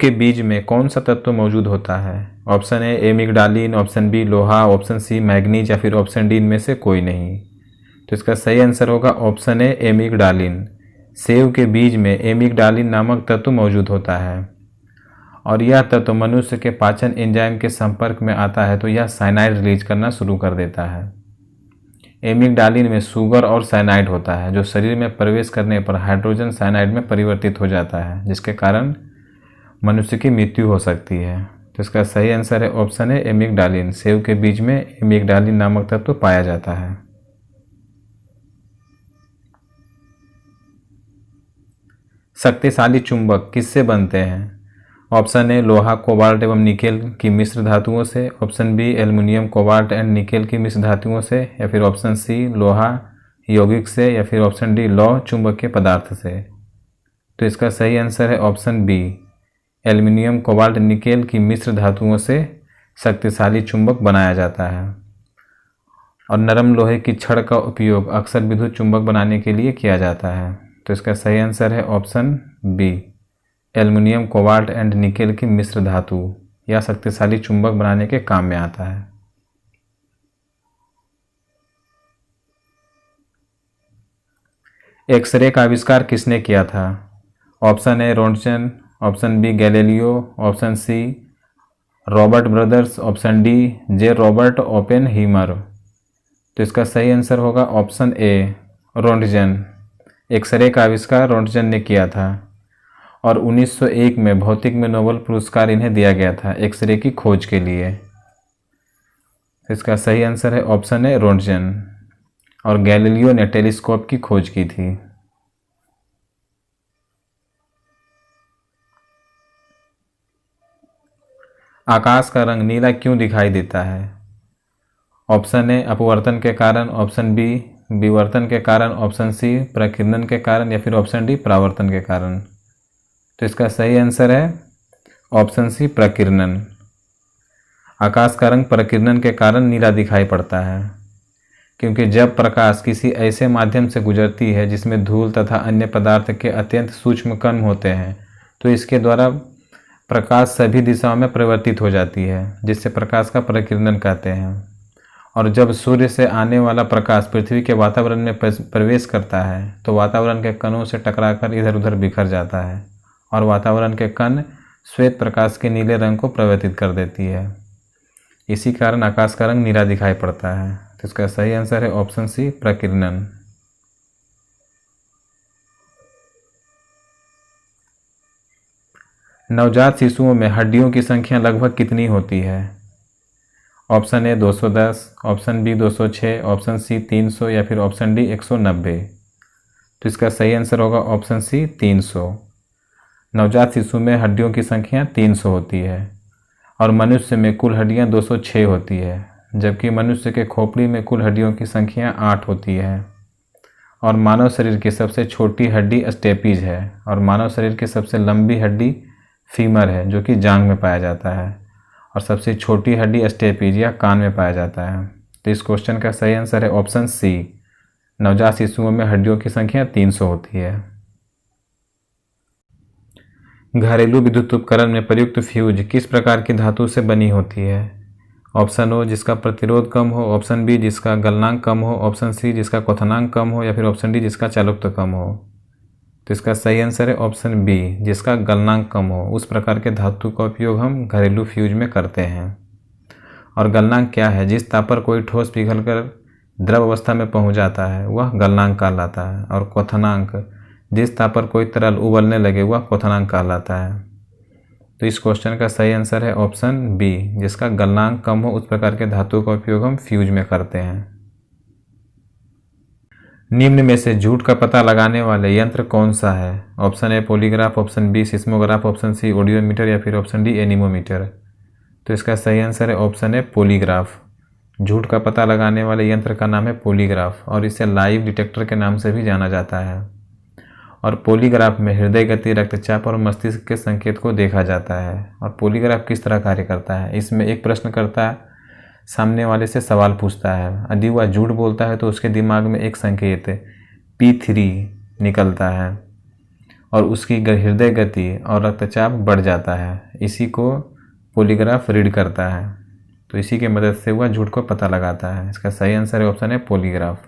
के बीज में कौन सा तत्व मौजूद होता है? Option A amygdalin, option B लोहा, ऑप्शन सी मैग्नीज या फिर ऑप्शन डी इनमें से कोई नहीं। तो इसका सही आंसर होगा ऑप्शन ए एमिग्डालिन। सेब के बीज में एमिग्डालिन नामक तत्व मौजूद होता है और यह तत्व मनुष्य के पाचन एंजाइम के संपर्क में आता है तो यह साइनाइड रिलीज करना शुरू कर देता है। एमिग्डालिन में शुगर और साइनाइड होता है जो शरीर में प्रवेश करने पर हाइड्रोजन साइनाइड में परिवर्तित हो जाता है जिसके कारण मनुष्य की मृत्यु हो सकती है। तो इसका सही आंसर है ऑप्शन है एमिग्डालिन। सेब के बीज में एमिग्डालिन नामक तत्व पाया जाता है। शक्तिशाली चुंबक किससे बनते हैं? ऑप्शन ए लोहा, कोबाल्ट एवं निकेल की मिश्र धातुओं से, option B aluminium, cobalt and nickel की मिश्र धातुओं से, या फिर ऑप्शन सी लोहा यौगिक से, या फिर ऑप्शन डी लौह चुंबकीय पदार्थ से। तो इसका सही आंसर है option B aluminium, cobalt, nickel की मिश्र धातुओं से शक्तिशाली चुंबक बनाया जाता है और नरम लोहे की छड़ का उपयोग अक्सर विद्युत चुंबक बनाने के लिए किया जाता है। तो इसका सही आंसर है option B aluminium, cobalt and nickel की मिश्र धातु या शक्तिशाली चुंबक बनाने के काम में आता है। एक्सरे का आविष्कार किसने किया था? Option A Roentgen, option B Galileo, option C Robert brothers, option D J Robert Oppenheimer. तो इसका सही आंसर होगा ऑप्शन ए रोंटगन। एक्सरे का आविष्कार रोंटगन ने किया था और 1901 में भौतिक में नोबेल पुरस्कार इन्हें दिया गया था एक्सरे की खोज के लिए। इसका सही आंसर है ऑप्शन ए रोंटगन और गैलीलियो ने टेलीस्कोप की खोज की थी। आकाश का रंग नीला क्यों दिखाई देता है? ऑप्शन ए अपवर्तन के कारण, ऑप्शन बी विवर्तन के कारण, ऑप्शन सी प्रकीर्णन के कारण, या फिर ऑप्शन डी परावर्तन के कारण। तो इसका सही आंसर है ऑप्शन सी प्रकीर्णन। आकाश का रंग प्रकीर्णन के कारण नीला दिखाई पड़ता है क्योंकि जब प्रकाश किसी ऐसे माध्यम से गुजरती है जिसमें धूल तथा अन्य पदार्थ के अत्यंत सूक्ष्म कण होते हैं तो इसके द्वारा प्रकाश सभी दिशाओं में परिवर्तित हो जाती है जिससे प्रकाश का प्रकीर्णन कहते हैं। और जब सूर्य से आने वाला प्रकाश पृथ्वी के वातावरण में प्रवेश करता है तो वातावरण के कणों से टकराकर इधर उधर बिखर जाता है और वातावरण के कण श्वेत प्रकाश के नीले रंग को परिवर्तित कर देती है। इसी कारण आकाश का रंग नीला दिखाई पड़ता है। तो इसका सही आंसर है ऑप्शन सी प्रकीर्णन। नवजात शिशुओं में हड्डियों की संख्या लगभग कितनी होती है? Option A 210, option B 206, option C 300 या फिर ऑप्शन डी 190। तो इसका सही आंसर होगा ऑप्शन सी 300। नवजात शिशु में हड्डियों की संख्या 300 होती है और मनुष्य में कुल हड्डियां 206 होती है जबकि मनुष्य के खोपड़ी में कुल हड्डियों की संख्या 8 होती है। और मानव शरीर की सबसे छोटी हड्डी स्टेपीज है और मानव शरीर की सबसे लंबी हड्डी फीमर है जो कि जांघ में पाया जाता है और सबसे छोटी हड्डी स्टेपीज या कान में पाया जाता है। तो इस क्वेश्चन का सही आंसर है ऑप्शन सी नवजात शिशुओं में हड्डियों की संख्या 300 होती है। घरेलू विद्युत उपकरण में प्रयुक्त फ्यूज किस प्रकार की धातु से बनी होती है? ऑप्शन ओ जिसका प्रतिरोध कम हो, ऑप्शन बी जिसका गलनांक कम हो, ऑप्शन सी जिसका क्वथनांक कम हो, या फिर ऑप्शन डी जिसका चालकत्व कम हो। तो इसका सही आंसर है ऑप्शन बी जिसका गलनांक कम हो। उस प्रकार के धातु का उपयोग हम घरेलू फ्यूज में करते हैं। और गलनांक क्या है? जिस ताप पर कोई ठोस पिघलकर द्रव अवस्था में पहुंच जाता है वह गलनांक कहलाता है और क्वथनांक जिस ताप पर कोई तरल उबलने लगे वह क्वथनांक कहलाता है। तो इस क्वेश्चन का सही आंसर है ऑप्शन बी जिसका गलनांक कम हो उस प्रकार के धातु का उपयोग हम फ्यूज में करते हैं। निम्न में से झूठ का पता लगाने वाले यंत्र कौन सा है? Option A polygraph, option B seismograph, option C audiometer, या फिर ऑप्शन डी एनीमोमीटर। तो इसका सही आंसर है ऑप्शन ए पॉलीग्राफ। झूठ का पता लगाने वाले यंत्र का नाम है पॉलीग्राफ और इसे लाइव डिटेक्टर के नाम से भी जाना जाता है। और पॉलीग्राफ में हृदय गति, रक्तचाप और मस्तिष्क के संकेत को देखा जाता है। और पॉलीग्राफ किस तरह कार्य करता है? इसमें एक प्रश्नकर्ता सामने वाले से सवाल पूछता है, यदि वह झूठ बोलता है तो उसके दिमाग में एक संकेत P3 निकलता है और उसकी हृदय गति और रक्तचाप बढ़ जाता है। इसी को पॉलीग्राफ रीड करता है। तो इसी की मदद से वह झूठ को पता लगाता है। इसका सही आंसर है ऑप्शन है पॉलीग्राफ।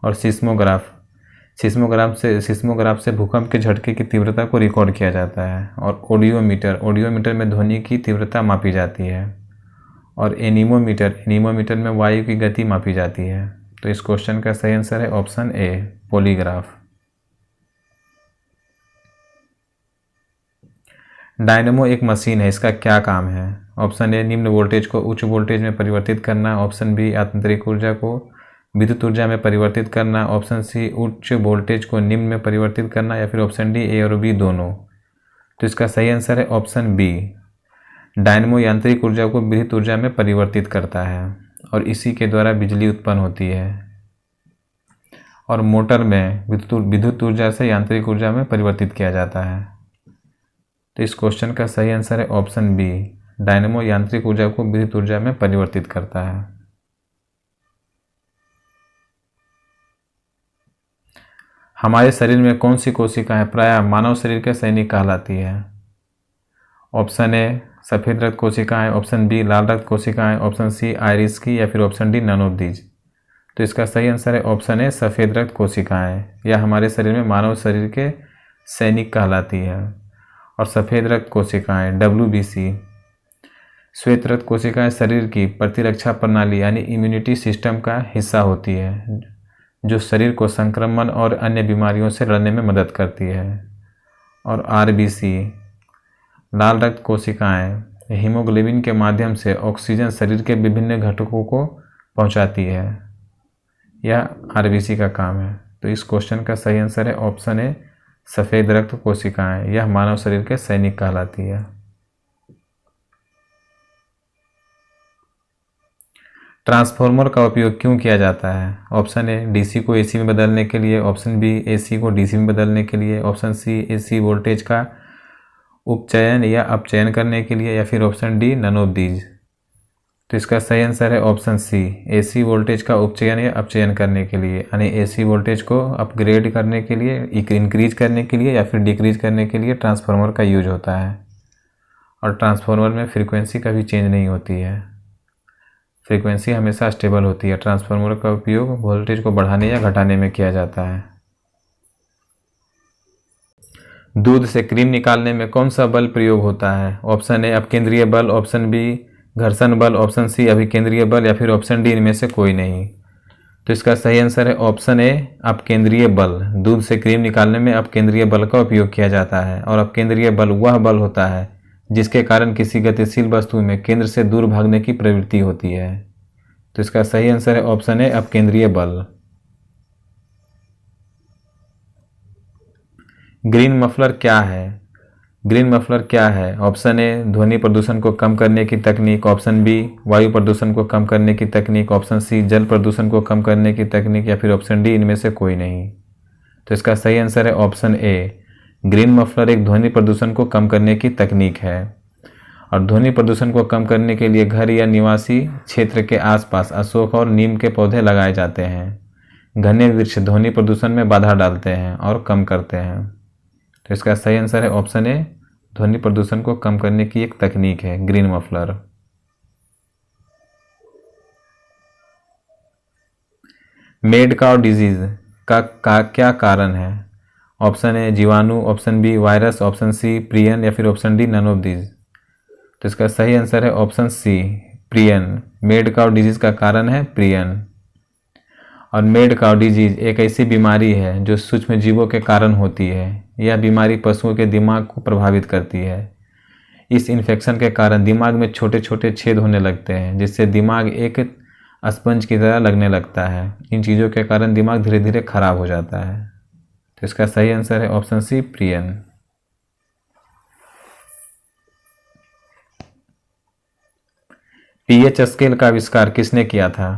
और सिस्मोग्राफ सिस्मोग्राफ से भूकंप के झटके की तीव्रता को रिकॉर्ड किया जाता है। और ऑडियोमीटर में ध्वनि की तीव्रता मापी जाती है। और एनीमोमीटर में वायु की गति मापी जाती है। तो इस क्वेश्चन का सही आंसर है ऑप्शन ए पॉलीग्राफ। डायनेमो एक मशीन है, इसका क्या काम है? ऑप्शन ए निम्न वोल्टेज को उच्च वोल्टेज में परिवर्तित करना। ऑप्शन बी आंतरिक ऊर्जा को विद्युत ऊर्जा में परिवर्तित करना। ऑप्शन सी उच्च वोल्टेज को निम्न में परिवर्तित करना। या फिर ऑप्शन डी ए और बी दोनों। तो इसका सही आंसर है ऑप्शन बी। डायनेमो यांत्रिक ऊर्जा को विद्युत ऊर्जा में परिवर्तित करता है और इसी के द्वारा बिजली उत्पन्न होती है। और मोटर में विद्युत ऊर्जा से यांत्रिक ऊर्जा में परिवर्तित किया जाता है। तो इस क्वेश्चन का सही आंसर है ऑप्शन बी। डायनेमो यांत्रिक ऊर्जा को विद्युत ऊर्जा में परिवर्तित करता है। हमारे शरीर में कौन सी कोशिकाएं प्रायः मानव शरीर के सैनिक कहलाती है? ऑप्शन ए सफ़ेद रक्त कोशिकाएं। ऑप्शन बी लाल रक्त कोशिकाएं। ऑप्शन सी आयरिस की। या फिर option D none of these. तो इसका सही आंसर है ऑप्शन ए सफ़ेद रक्त कोशिकाएं। यह हमारे शरीर में मानव शरीर के सैनिक कहलाती है। और सफ़ेद रक्त कोशिकाएं WBC। श्वेत रक्त कोशिकाएं शरीर की प्रतिरक्षा प्रणाली यानी इम्यूनिटी सिस्टम का हिस्सा होती है, जो शरीर को संक्रमण और अन्य बीमारियों से लड़ने में मदद करती है। और RBC लाल रक्त कोशिकाएं हीमोग्लोबिन के माध्यम से ऑक्सीजन शरीर के विभिन्न घटकों को पहुंचाती है। यह RBC का काम है। तो इस क्वेश्चन का सही आंसर है ऑप्शन ए सफ़ेद रक्त कोशिकाएं। यह मानव शरीर के सैनिक कहलाती है। ट्रांसफार्मर का उपयोग क्यों किया जाता है? ऑप्शन ए DC को AC में बदलने के लिए। ऑप्शन बी AC को DC में बदलने के लिए। ऑप्शन सी AC वोल्टेज का उपचयन या अपचयन करने के लिए। या फिर option D none of these. तो इसका सही आंसर है ऑप्शन सी AC वोल्टेज का उपचयन या अपचयन करने के लिए, यानी AC वोल्टेज को अपग्रेड करने के लिए, इंक्रीज करने के लिए या फिर डिक्रीज करने के लिए ट्रांसफार्मर का यूज होता है। और ट्रांसफार्मर में फ्रीक्वेंसी कभी चेंज नहीं होती है, फ्रीक्वेंसी हमेशा स्टेबल होती है। ट्रांसफार्मर का उपयोग वोल्टेज को बढ़ाने या घटाने में किया जाता है। दूध से क्रीम निकालने में कौन सा बल प्रयोग होता है? ऑप्शन ए अपकेंद्रीय बल। ऑप्शन बी घर्षण बल। ऑप्शन सी अभिकेंद्रीय बल। या फिर ऑप्शन डी इनमें से कोई नहीं। तो इसका सही आंसर है ऑप्शन ए अपकेंद्रीय बल। दूध से क्रीम निकालने में अपकेंद्रीय बल का उपयोग किया जाता है। और अपकेंद्रीय बल वह बल होता है जिसके कारण किसी गतिशील वस्तु में केंद्र से दूर भागने की प्रवृत्ति होती है। तो इसका सही आंसर है ऑप्शन ए अपकेंद्रीय बल। ग्रीन मफलर क्या है? ग्रीन मफलर क्या है? ऑप्शन ए ध्वनि प्रदूषण को कम करने की तकनीक। ऑप्शन बी वायु प्रदूषण को कम करने की तकनीक। ऑप्शन सी जल प्रदूषण को कम करने की तकनीक। या फिर ऑप्शन डी इनमें से कोई नहीं। तो इसका सही आंसर है ऑप्शन ए ग्रीन मफलर एक ध्वनि प्रदूषण को कम करने की तकनीक है। और ध्वनि प्रदूषण को कम करने के लिए घर या निवासी क्षेत्र के आसपास अशोक और नीम के पौधे लगाए जाते हैं। घने वृक्ष ध्वनि प्रदूषण में बाधा डालते हैं और कम करते हैं। तो इसका सही आंसर है ऑप्शन ए ध्वनि प्रदूषण को कम करने की एक तकनीक है green muffler. Mad cow disease का क्या कारण है? ऑप्शन ए जीवाणु। Option B virus. Option C prion. या फिर option D none of these. तो इसका सही आंसर है option C prion. Mad cow disease का कारण है प्रियन। और मेड काउ डिजीज एक ऐसी बीमारी है जो सूक्ष्म जीवों के कारण होती है। यह बीमारी पशुओं के दिमाग को प्रभावित करती है। इस इन्फेक्शन के कारण दिमाग में छोटे छोटे छेद होने लगते हैं, जिससे दिमाग एक स्पंज की तरह लगने लगता है। इन चीज़ों के कारण दिमाग धीरे धीरे खराब हो जाता है। तो इसका सही आंसर है option C prion. pH scale का आविष्कार किसने किया था?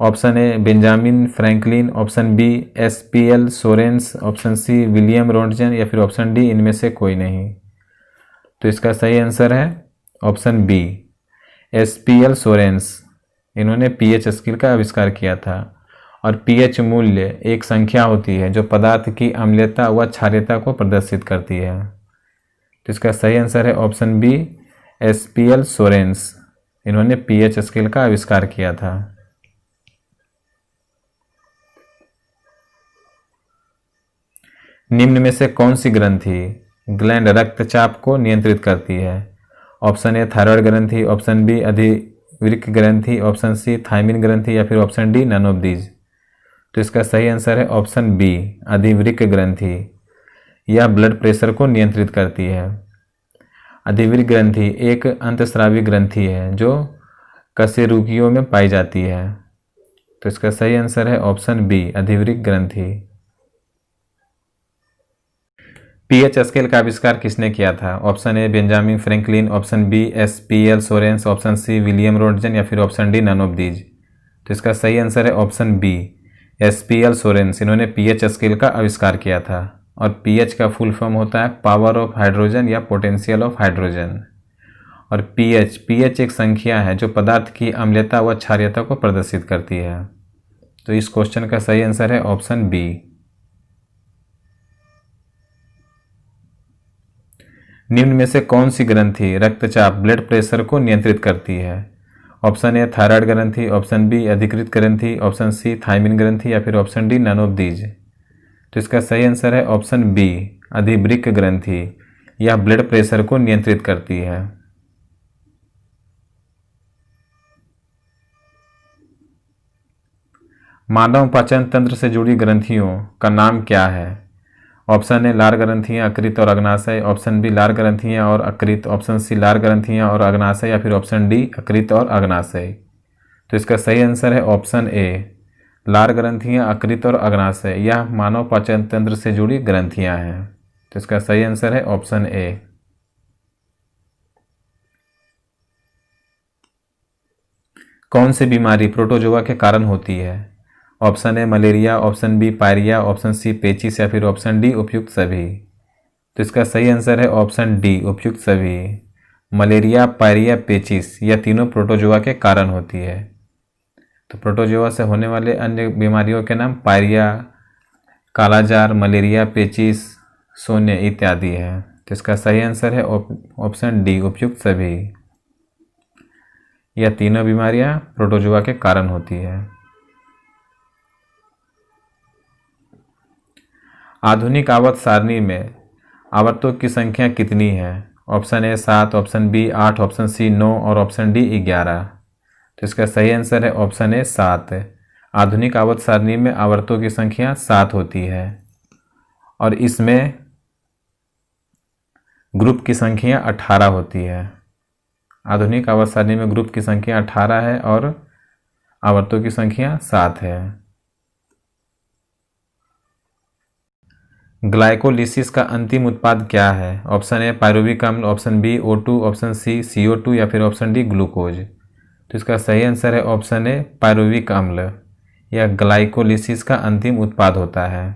Option A Benjamin Franklin. Option B SPL Sorensen. Option C William Roentgen. या फिर ऑप्शन डी इनमें से कोई नहीं। तो इसका सही आंसर है ऑप्शन बी SPL सोरेंस। इन्होंने pH स्केल का आविष्कार किया था। और pH मूल्य एक संख्या होती है जो पदार्थ की अम्लीयता व क्षारीयता को प्रदर्शित करती है। तो इसका सही आंसर है ऑप्शन बी, SPL सोरेंस। इन्होंने pH स्केल का आविष्कार किया था। निम्न में से कौन सी ग्रंथि ग्लैंड रक्तचाप को नियंत्रित करती है? ऑप्शन ए थायराइड ग्रंथि, ऑप्शन बी अधिवृक्क ग्रंथि, ऑप्शन सी थायमिन ग्रंथि या फिर option D none of these. तो इसका सही आंसर है ऑप्शन बी, अधिवृक्क ग्रंथि। यह ब्लड प्रेशर को नियंत्रित करती है। अधिवृक्क ग्रंथि एक अंतस्रावी ग्रंथि है जो कशेरुकियों में पाई जाती है। तो इसका सही आंसर है ऑप्शन बी, अधिवृक्क ग्रंथि। pH स्केल का आविष्कार किसने किया था? Option A Benjamin Franklin, option B SPL Sorensen, option C William Roentgen या फिर option D none of these. तो इसका सही आंसर है ऑप्शन बी, SPL सोरेंस। इन्होंने pH स्केल का आविष्कार किया था और pH का फुल फॉर्म होता है पावर ऑफ हाइड्रोजन या पोटेंशियल ऑफ हाइड्रोजन। और pH एक संख्या है जो पदार्थ की अम्लीयता व क्षारीयता को प्रदर्शित करती है। तो इस क्वेश्चन का सही आंसर है ऑप्शन बी। निम्न में से कौन सी ग्रंथि रक्तचाप ब्लड प्रेशर को नियंत्रित करती है? ऑप्शन ए थायराइड ग्रंथि, ऑप्शन बी अधिकृत ग्रंथि, ऑप्शन सी थायमिन ग्रंथि या फिर option D none of these. तो इसका सही आंसर है ऑप्शन बी, अधिवृक्क ग्रंथि। यह ब्लड प्रेशर को नियंत्रित करती है। मानव पाचन तंत्र से जुड़ी ग्रंथियों का नाम क्या है? ऑप्शन ए लार ग्रंथियां, अकृत और अग्नाशय, ऑप्शन बी लार ग्रंथियां और अकृत, ऑप्शन सी लार ग्रंथियां और अग्नाशय या फिर ऑप्शन डी अकृत और अग्नाशय। तो इसका सही आंसर है ऑप्शन ए, लार ग्रंथियां, अकृत और अग्नाशय। यह मानव पाचन तंत्र से जुड़ी ग्रंथियां हैं। तो इसका सही आंसर है ऑप्शन ए। कौन सी बीमारी प्रोटोजोआ के कारण होती है? Option A malaria, option B pyorrhoea, option C पेचिस या फिर ऑप्शन डी उपयुक्त सभी। तो इसका सही आंसर है ऑप्शन डी, उपयुक्त सभी। मलेरिया, पायरिया, पेचिस यह तीनों प्रोटोजोआ के कारण होती है। तो प्रोटोजोआ से होने वाले अन्य बीमारियों के नाम पायरिया, कालाजार, मलेरिया, पेचिस, शून्य इत्यादि है। तो इसका सही आंसर है ऑप्शन डी, उपयुक्त सभी। यह तीनों बीमारियां प्रोटोजोआ के कारण होती है। आधुनिक आवर्त सारणी में आवर्तों की संख्या कितनी है? Option A 7, option B 8, option C 9 और ऑप्शन डी 11। तो इसका सही आंसर है ऑप्शन ए 7। आधुनिक आवर्त सारणी में आवर्तों की संख्या 7 होती है और इसमें ग्रुप की संख्या 18 होती है। आधुनिक आवर्त सारणी में ग्रुप की संख्या 18 है और आवर्तों की संख्या 7 है। ग्लाइकोलिसिस का अंतिम उत्पाद क्या है? ऑप्शन ए पायरुविक अम्ल, option B O2, option C CO2 या फिर ऑप्शन डी ग्लूकोज। तो इसका सही आंसर है ऑप्शन ए पायरुविक अम्ल। यह ग्लाइकोलिसिस का अंतिम उत्पाद होता है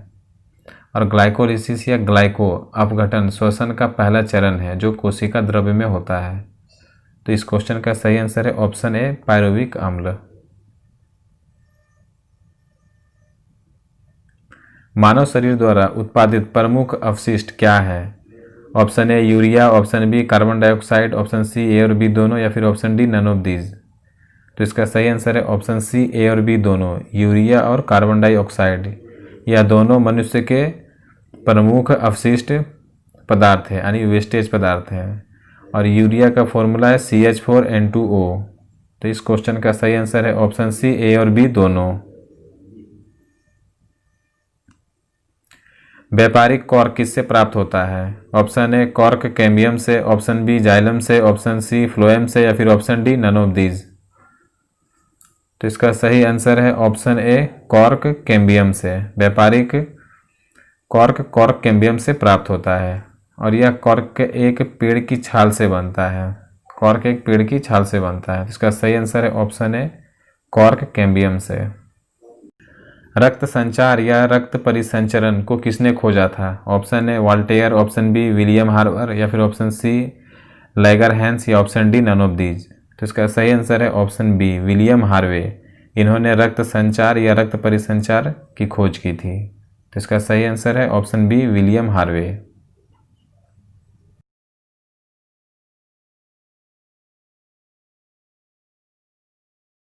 और ग्लाइकोलिसिस या ग्लाइको अपघटन श्वसन का पहला चरण है जो कोशिका द्रव्य में होता है। तो इस क्वेश्चन का सही आंसर है ऑप्शन ए पायरुविक अम्ल। मानव शरीर द्वारा उत्पादित प्रमुख अपशिष्ट क्या है? Option A urea, option B carbon dioxide, option C A और बी दोनों या फिर option D none of these. तो इसका सही आंसर है ऑप्शन सी ए और बी दोनों। यूरिया और कार्बन डाइऑक्साइड यह दोनों मनुष्य के प्रमुख अपशिष्ट पदार्थ है यानी वेस्टेज पदार्थ है और यूरिया का फॉर्मूला है CH4N2O। तो इस क्वेश्चन का सही आंसर है ऑप्शन सी ए और बी दोनों। व्यापारिक कॉर्क किससे प्राप्त होता है? ऑप्शन ए कॉर्क कैम्बियम से, ऑप्शन बी जाइलम से, ऑप्शन सी फ्लोएम से या फिर option D none of these. तो इसका सही आंसर है ऑप्शन ए कॉर्क कैम्बियम से। व्यापारिक कॉर्क कैम्बियम से प्राप्त होता है और यह कॉर्क एक पेड़ की छाल से बनता है। कॉर्क एक पेड़ की छाल से बनता है। इसका सही आंसर है ऑप्शन ए कॉर्क कैम्बियम से। रक्त संचार या रक्त परिसंचरण को किसने खोजा था? Option A Voltaire, option B William Harbour या फिर ऑप्शन सी लैगरहैंस या option D none of these. तो इसका सही आंसर है ऑप्शन बी विलियम हार्वे। इन्होंने रक्त संचार या रक्त परिसंचार की खोज की थी। तो इसका सही आंसर है ऑप्शन बी विलियम हार्वे।